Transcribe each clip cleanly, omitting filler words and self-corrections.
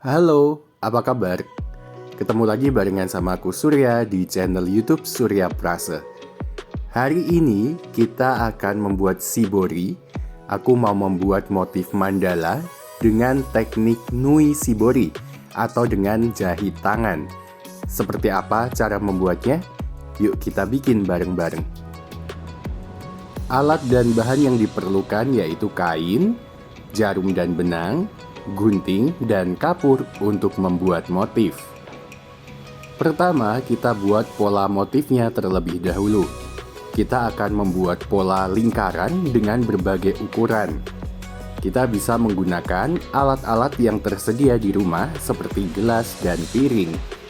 Halo, apa kabar? Ketemu lagi barengan sama aku Surya di channel YouTube Surya Prase. Hari ini kita akan membuat shibori. Aku mau membuat motif mandala dengan teknik nui shibori atau dengan jahit tangan. Seperti apa cara membuatnya? Yuk kita bikin bareng-bareng. Alat dan bahan yang diperlukan yaitu kain, jarum dan benang, gunting, dan kapur untuk membuat motif. Pertama, kita buat pola motifnya terlebih dahulu. Kita akan membuat pola lingkaran dengan berbagai ukuran. Kita bisa menggunakan alat-alat yang tersedia di rumah seperti gelas dan piring.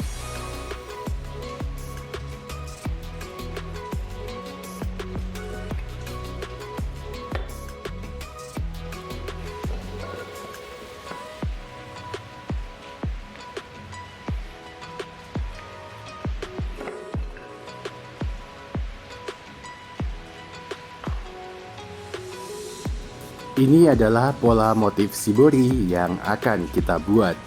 Ini adalah pola motif shibori yang akan kita buat.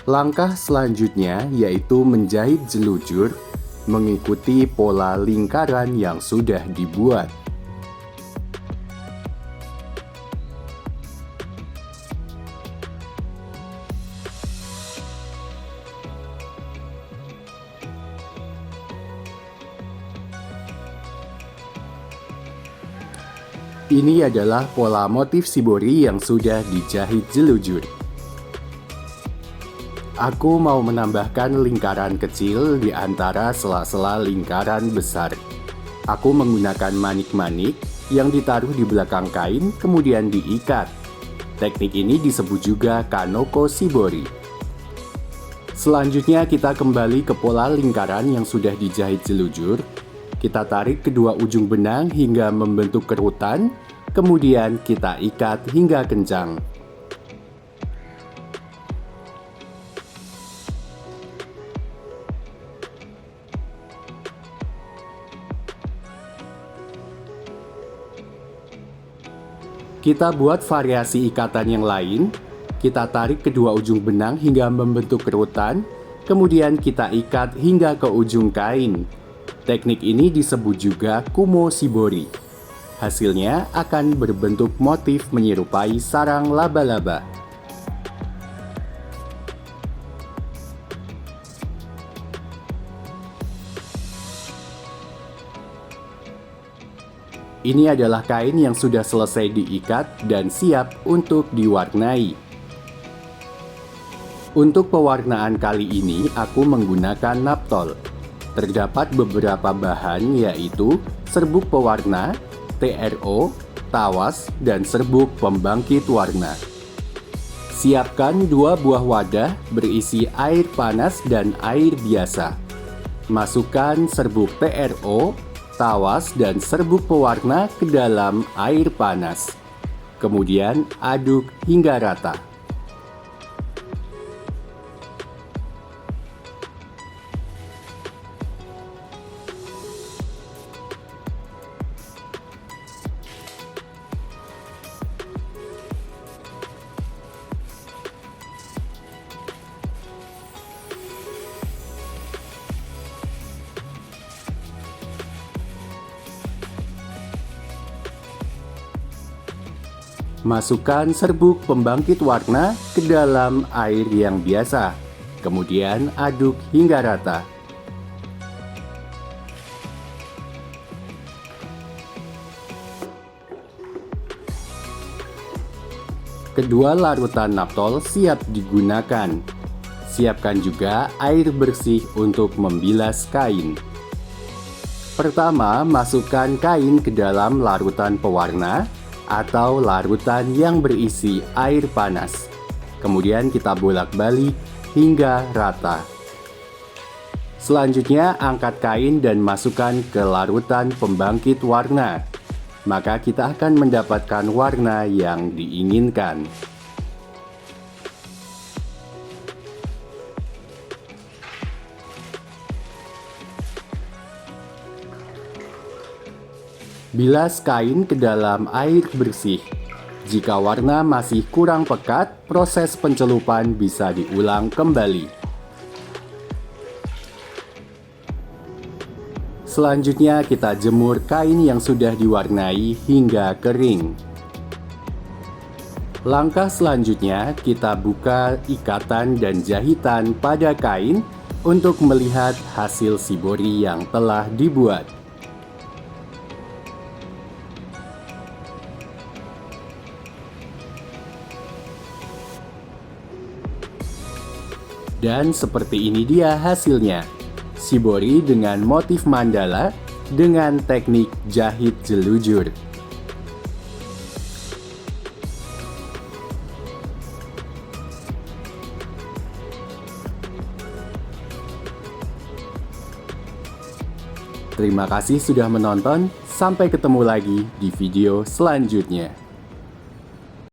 Langkah selanjutnya yaitu menjahit jelujur mengikuti pola lingkaran yang sudah dibuat. Ini adalah pola motif shibori yang sudah dijahit jelujur. Aku mau menambahkan lingkaran kecil di antara sela-sela lingkaran besar. Aku menggunakan manik-manik yang ditaruh di belakang kain kemudian diikat. Teknik ini disebut juga kanoko shibori. Selanjutnya kita kembali ke pola lingkaran yang sudah dijahit jelujur. Kita tarik kedua ujung benang hingga membentuk kerutan, kemudian kita ikat hingga kencang. Kita buat variasi ikatan yang lain. Kita tarik kedua ujung benang hingga membentuk kerutan, kemudian kita ikat hingga ke ujung kain. Teknik ini disebut juga kumo shibori. Hasilnya akan berbentuk motif menyerupai sarang laba-laba. Ini adalah kain yang sudah selesai diikat dan siap untuk diwarnai. Untuk pewarnaan kali ini aku menggunakan naptol. Terdapat beberapa bahan yaitu serbuk pewarna, TRO, tawas, dan serbuk pembangkit warna. Siapkan 2 buah wadah berisi air panas dan air biasa. Masukkan serbuk TRO, tawas, dan serbuk pewarna ke dalam air panas. Kemudian aduk hingga rata. Masukkan serbuk pembangkit warna ke dalam air yang biasa. Kemudian aduk hingga rata. Kedua larutan naptol siap digunakan. Siapkan juga air bersih untuk membilas kain. Pertama, masukkan kain ke dalam larutan pewarna atau larutan yang berisi air panas. Kemudian kita bolak-balik hingga rata. Selanjutnya angkat kain dan masukkan ke larutan pembangkit warna. Maka kita akan mendapatkan warna yang diinginkan. Bilas kain ke dalam air bersih. Jika warna masih kurang pekat, proses pencelupan bisa diulang kembali. Selanjutnya kita jemur kain yang sudah diwarnai hingga kering. Langkah selanjutnya kita buka ikatan dan jahitan pada kain untuk melihat hasil shibori yang telah dibuat. Dan seperti ini dia hasilnya. Shibori dengan motif mandala dengan teknik jahit jelujur. Terima kasih sudah menonton, sampai ketemu lagi di video selanjutnya.